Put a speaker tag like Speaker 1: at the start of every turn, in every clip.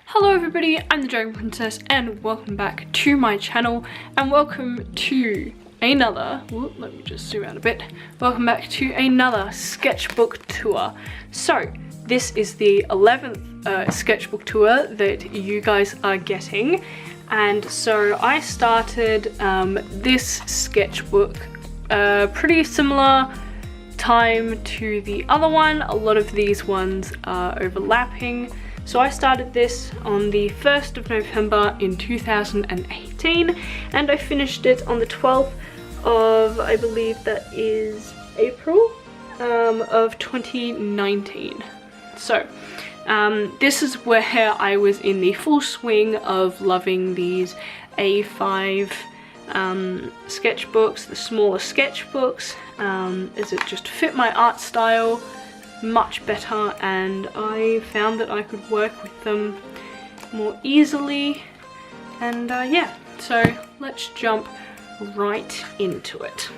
Speaker 1: Hello everybody, I'm the Dragon Princess and welcome back to my channel and welcome to another, let me just zoom out a bit, welcome back to another sketchbook tour. So this is the 11th sketchbook tour that you guys are getting, and so I started this sketchbook pretty similar time to the other one. A lot of these ones are overlapping. So I started this on the 1st of November in 2018 and I finished it on the 12th of, I believe that is April of 2019. So this is where I was in the full swing of loving these A5 sketchbooks, the smaller sketchbooks, as it just fit my art style much better, and I found that I could work with them more easily, and yeah, so let's jump right into it.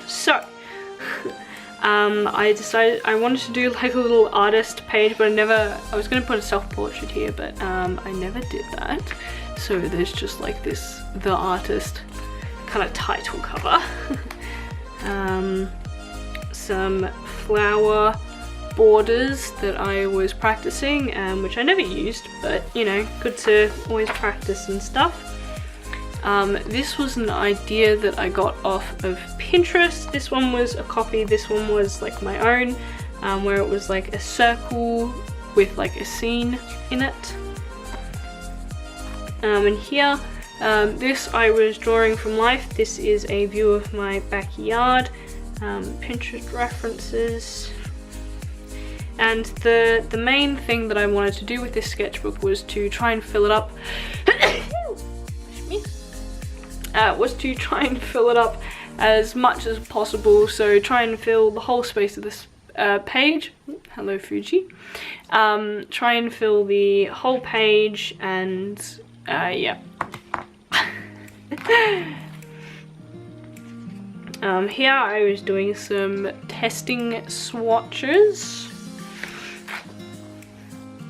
Speaker 1: So I decided I wanted to do like a little artist page, but I was going to put a self-portrait here, but I never did that. So there's just like this, the artist kind of title cover. Some flower borders that I was practicing, which I never used, but you know, good to always practice and stuff. This was an idea that I got off of Pinterest. This one was a copy, this one was like my own, where it was like a circle with like a scene in it. And here, this I was drawing from life. This is a view of my backyard. Pinterest references, and the main thing that I wanted to do with this sketchbook was to try and fill it up as much as possible, so try and fill the whole space of this page. Hello Fuji. Try and fill the whole page, and yeah. Here I was doing some testing swatches,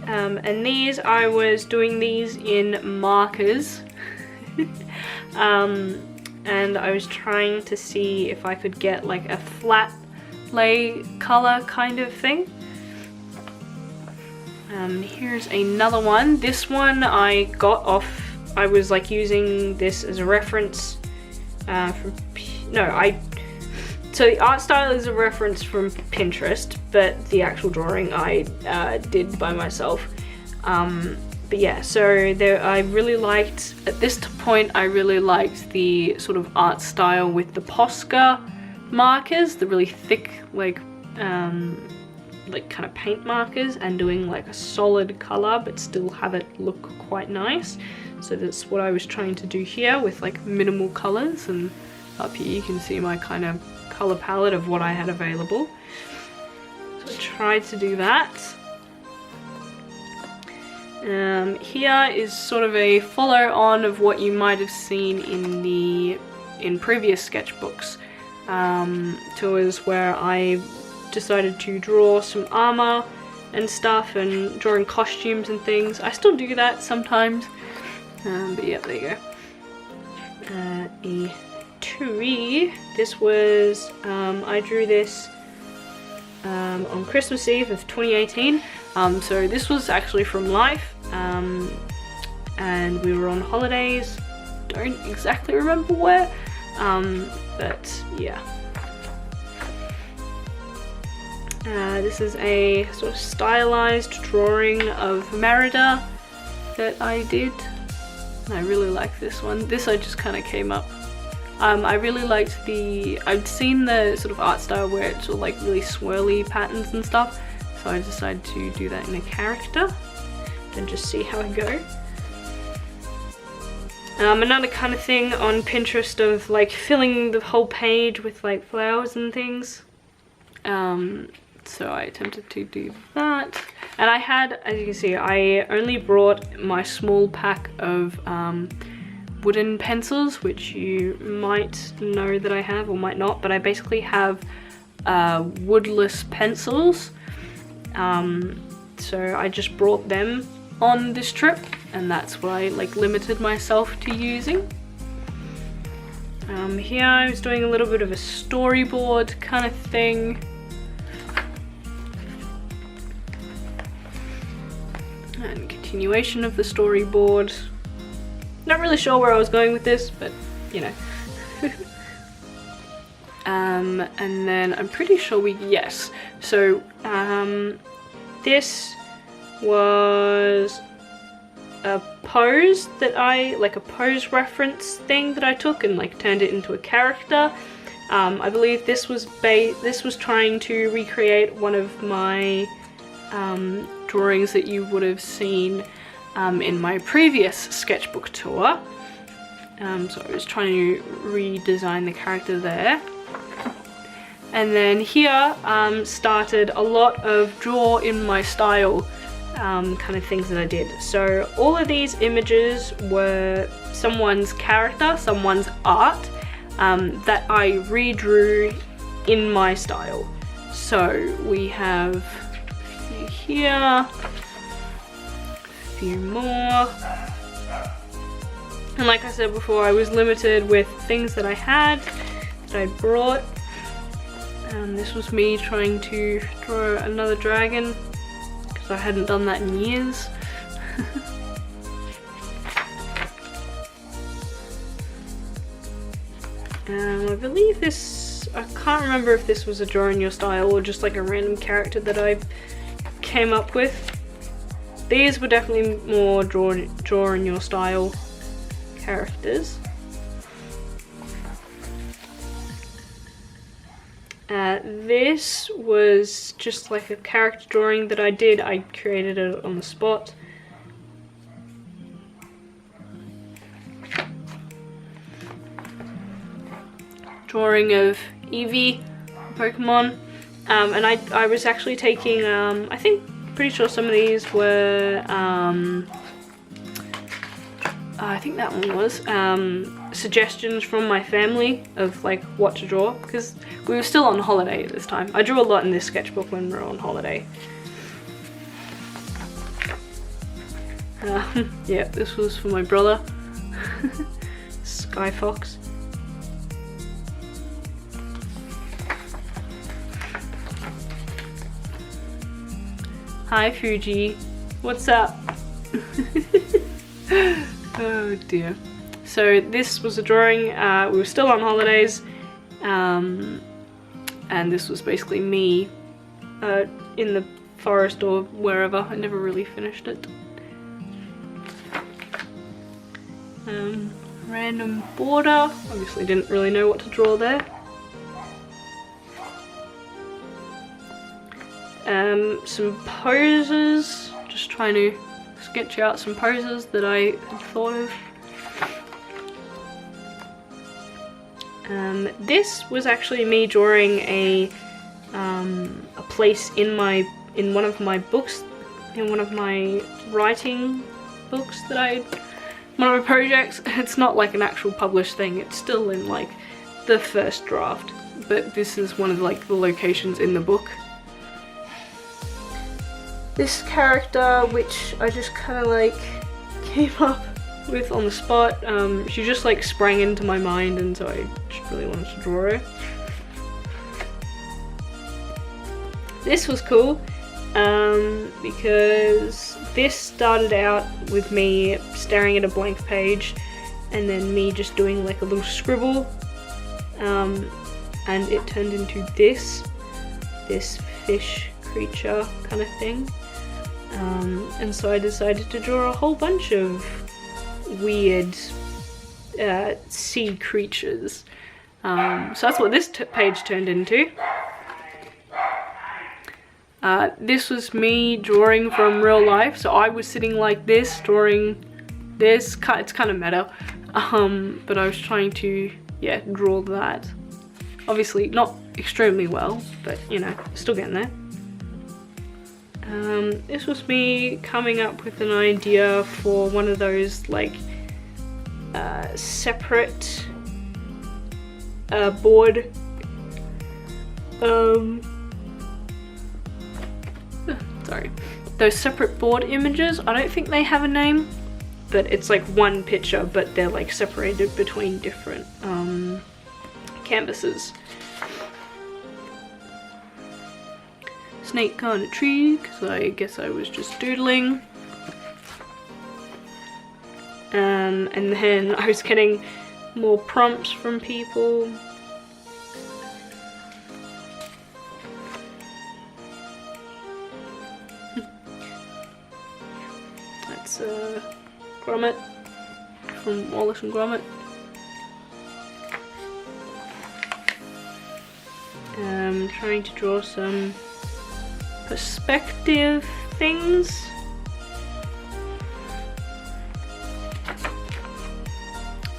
Speaker 1: and these I was doing these in markers, and I was trying to see if I could get like a flat lay color kind of thing. Here's another one. This one I got off, I was like using this as a reference so the art style is a reference from Pinterest, but the actual drawing I did by myself. But yeah, so I really liked, at this point I really liked the sort of art style with the Posca markers, the really thick like kind of paint markers, and doing like a solid color but still have it look quite nice. So that's what I was trying to do here with like minimal colors, and up here you can see my kind of color palette of what I had available. So I tried to do that. Here is sort of a follow on of what you might have seen in previous sketchbooks tours, where I decided to draw some armor and stuff and drawing costumes and things. I still do that sometimes, but yeah, there you go. A this was, I drew this on Christmas Eve of 2018, so this was actually from life, and we were on holidays, don't exactly remember where, but yeah. This is a sort of stylized drawing of Merida that I did, and I really like this one. This I just kind of came up. I really liked I'd seen the sort of art style where it's all like really swirly patterns and stuff, so I decided to do that in a character and just see how I go. Another kind of thing on Pinterest of like filling the whole page with like flowers and things. So I attempted to do that. And I had, as you can see, I only brought my small pack of wooden pencils, which you might know that I have or might not, but I basically have woodless pencils. So I just brought them on this trip, and that's what I like limited myself to using. Here I was doing a little bit of a storyboard kind of thing. And continuation of the storyboard. Not really sure where I was going with this, but you know. And then I'm pretty sure yes. So this was a pose that like a pose reference thing that I took and like turned it into a character. I believe this was trying to recreate one of my drawings that you would have seen in my previous sketchbook tour. So I was trying to redesign the character there. And then here started a lot of draw in my style kind of things that I did. So all of these images were someone's character, someone's art that I redrew in my style. So we have a few here, a few more. And like I said before, I was limited with things that I had, that I brought. This was me trying to draw another dragon, because I hadn't done that in years. I believe this, I can't remember if this was a draw in your style or just like a random character that I came up with. These were definitely more draw in your style characters. This was just like a character drawing that I did. I created it on the spot. Drawing of Eevee, Pokemon, and I was actually taking, I think, pretty sure some of these were, I think that one was, suggestions from my family of like what to draw, because we were still on holiday at this time. I drew a lot in this sketchbook when we were on holiday. Yeah, this was for my brother, Sky Fox. Hi Fuji, what's up? Oh dear. So this was a drawing, we were still on holidays, and this was basically me in the forest or wherever. I never really finished it. Random border, obviously didn't really know what to draw there. Some poses, just trying to sketch out some poses that I had thought of. This was actually me drawing a place in one of my books, in one of my writing books that one of my projects. It's not like an actual published thing, it's still in like the first draft, but this is one of like the locations in the book. This character, which I just kind of like came up with on the spot, she just like sprang into my mind, and so I just really wanted to draw her. This was cool because this started out with me staring at a blank page and then me just doing like a little scribble, and it turned into this fish creature kind of thing. And so I decided to draw a whole bunch of weird sea creatures. So that's what this page turned into. This was me drawing from real life, so I was sitting like this, drawing this. It's kind of meta, but I was trying to, yeah, draw that. Obviously not extremely well, but you know, still getting there. This was me coming up with an idea for one of those like separate board sorry, those separate board images. I don't think they have a name, but it's like one picture, but they're like separated between different canvases. Snake on a tree, because I guess I was just doodling. And then I was getting more prompts from people. That's Gromit from Wallace and Gromit. Trying to draw some perspective things.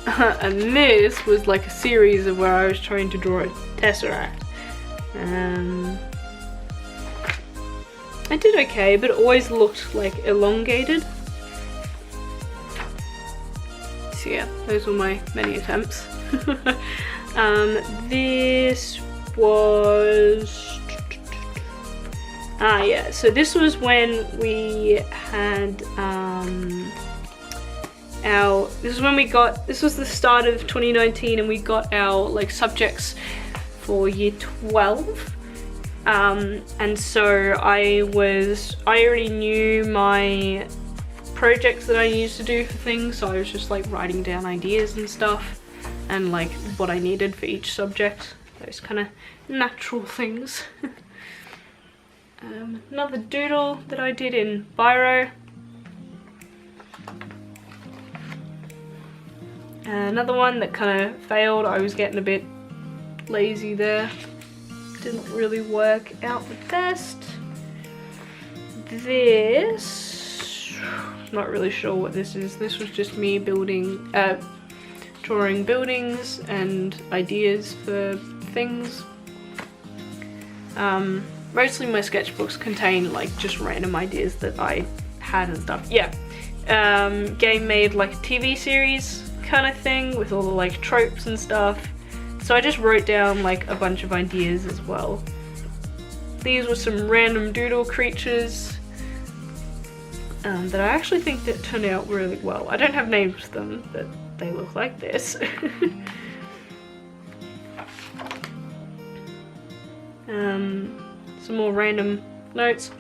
Speaker 1: And this was like a series of where I was trying to draw a tesseract. I did okay, but it always looked like elongated. So yeah, those were my many attempts. This was... yeah, so this was when we had this was the start of 2019, and we got our like subjects for year 12. And so I already knew my projects that I used to do for things, so I was just like writing down ideas and stuff and like what I needed for each subject, those kind of natural things. Another doodle that I did in Biro. Another one that kind of failed. I was getting a bit lazy there. Didn't really work out the best. This, not really sure what this is. This was just me building, drawing buildings and ideas for things. Mostly my sketchbooks contain like just random ideas that I had and stuff. Yeah, game made like a TV series kind of thing with all the like tropes and stuff. So I just wrote down like a bunch of ideas as well. These were some random doodle creatures that I actually think that turned out really well. I don't have names for them, but they look like this. Some more random notes.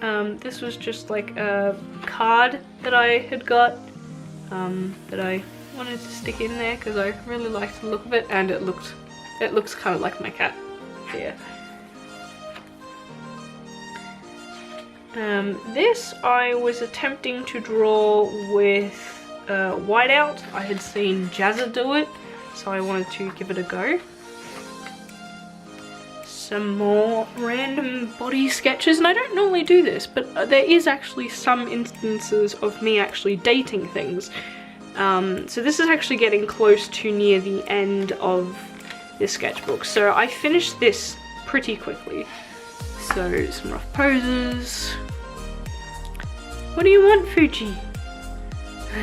Speaker 1: This was just like a card that I had got that I wanted to stick in there because I really liked the look of it, and it looks kind of like my cat here. This I was attempting to draw with whiteout. I had seen Jazza do it, so I wanted to give it a go. Some more random body sketches, and I don't normally do this, but there is actually some instances of me actually dating things. So this is actually getting close to near the end of this sketchbook, so I finished this pretty quickly. So some rough poses. What do you want, Fuji?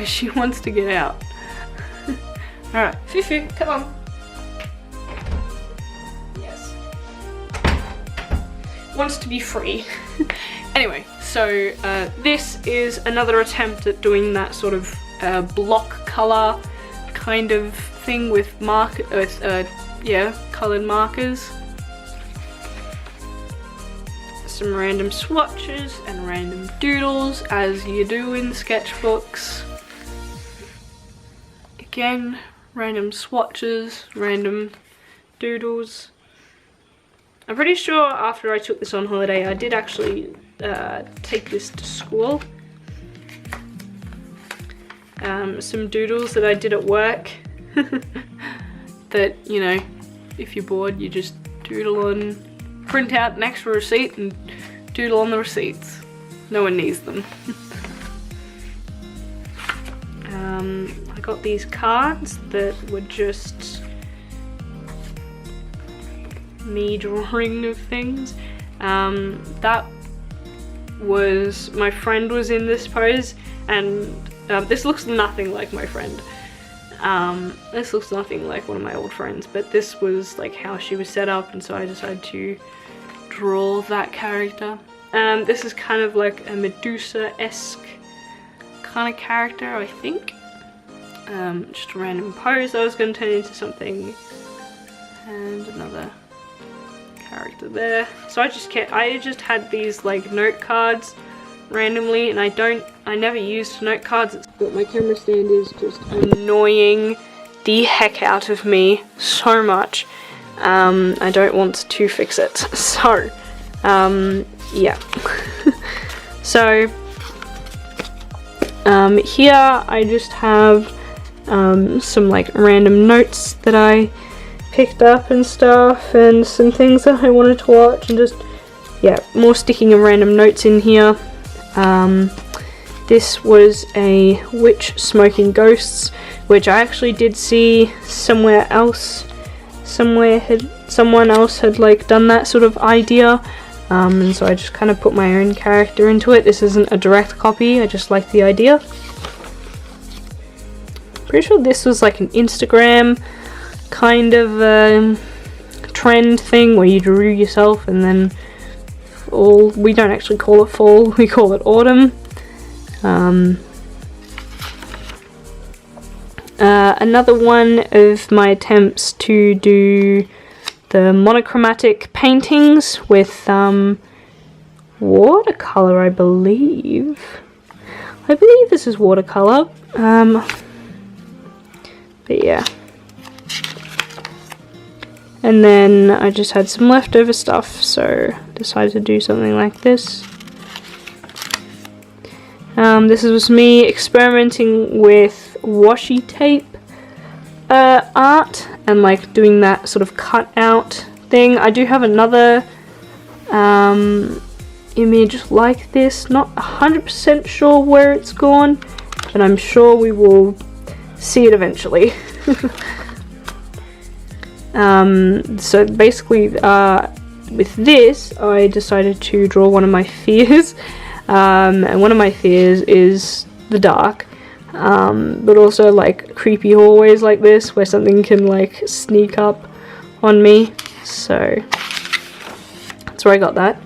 Speaker 1: She wants to get out. Alright, Fufu, come on. Yes. Wants to be free. Anyway, so this is another attempt at doing that sort of block color kind of thing with colored markers. Some random swatches and random doodles, as you do in sketchbooks. Again, random swatches, random doodles. I'm pretty sure after I took this on holiday, I did actually take this to school. Some doodles that I did at work that, you know, if you're bored, you just doodle on, print out an extra receipt and doodle on the receipts. No one needs them. I got these cards that were just me drawing of things. That was, my friend was in this pose, and this looks nothing like my friend. This looks nothing like one of my old friends, but this was like how she was set up, and so I decided to draw that character. This is kind of like a Medusa-esque kind of character, I think. Just a random pose that was going to turn into something, and another character there. So I just had these like note cards randomly, and I never used note cards, but my camera stand is just annoying the heck out of me so much. I don't want to fix it, so yeah. So here I just have some like random notes that I picked up and stuff, and some things that I wanted to watch, and just, yeah, more sticking of random notes in here. This was a witch smoking ghosts, which I actually did see somewhere else. Someone else had like done that sort of idea, and so I just kind of put my own character into it. This isn't a direct copy, I just like the idea. Pretty sure this was like an Instagram kind of trend thing where you drew yourself, and then fall. We don't actually call it fall, we call it autumn. Another one of my attempts to do the monochromatic paintings with watercolor, I believe. This is watercolor. But yeah. And then I just had some leftover stuff, so decided to do something like this. This was me experimenting with washi tape art, and like doing that sort of cut out thing. I do have another image like this, not 100% sure where it's gone, but I'm sure we will see it eventually. So basically with this I decided to draw one of my fears, and one of my fears is the dark, but also like creepy hallways like this where something can like sneak up on me, so that's where I got that.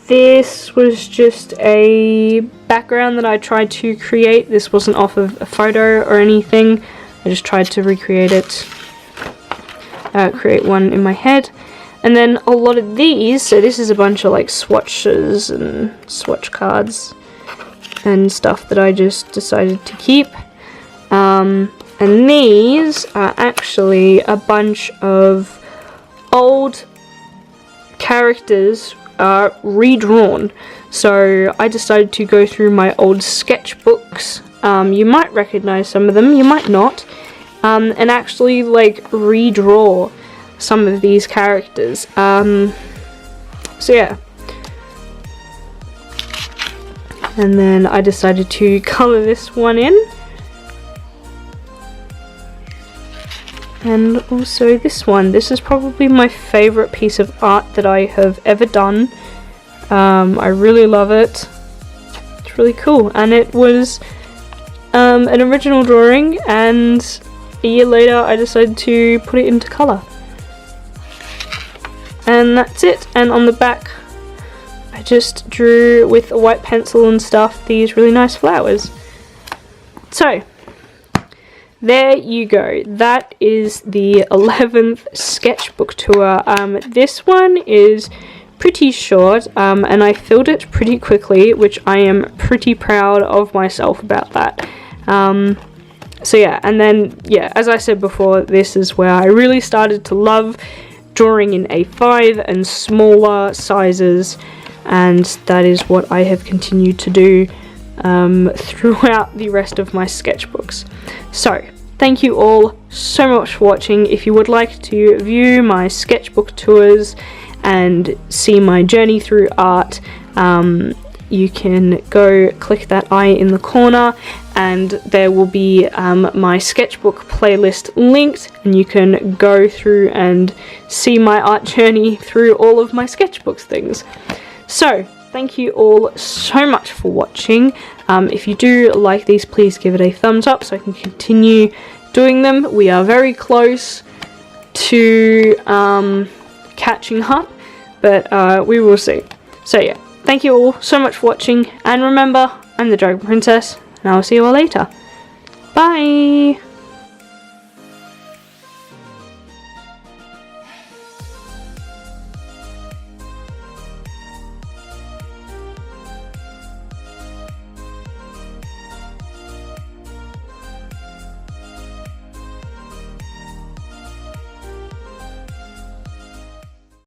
Speaker 1: This was just a background that I tried to create. This wasn't off of a photo or anything, I just tried to recreate it, create one in my head. And then a lot of these, so this is a bunch of like swatches and swatch cards and stuff that I just decided to keep. And these are actually a bunch of old characters redrawn. So I decided to go through my old sketchbooks. You might recognize some of them, you might not. And actually like redraw some of these characters. So yeah. And then I decided to colour this one in. And also this one. This is probably my favourite piece of art that I have ever done. I really love it. It's really cool. And it was an original drawing, and a year later I decided to put it into colour. And that's it. And on the back I just drew with a white pencil and stuff these really nice flowers. So there you go. That is the 11th sketchbook tour. This one is pretty short, and I filled it pretty quickly, which I am pretty proud of myself about that. So yeah, and then yeah, as I said before, this is where I really started to love drawing in A5 and smaller sizes, and that is what I have continued to do throughout the rest of my sketchbooks. So thank you all so much for watching. If you would like to view my sketchbook tours and see my journey through art, you can go click that eye in the corner, and there will be my sketchbook playlist linked, and you can go through and see my art journey through all of my sketchbooks things. So thank you all so much for watching. If you do like these, please give it a thumbs up so I can continue doing them. We are very close to catching up, but we will see. So yeah, thank you all so much for watching, and remember, I'm the Dragon Princess, and I will see you all later. Bye!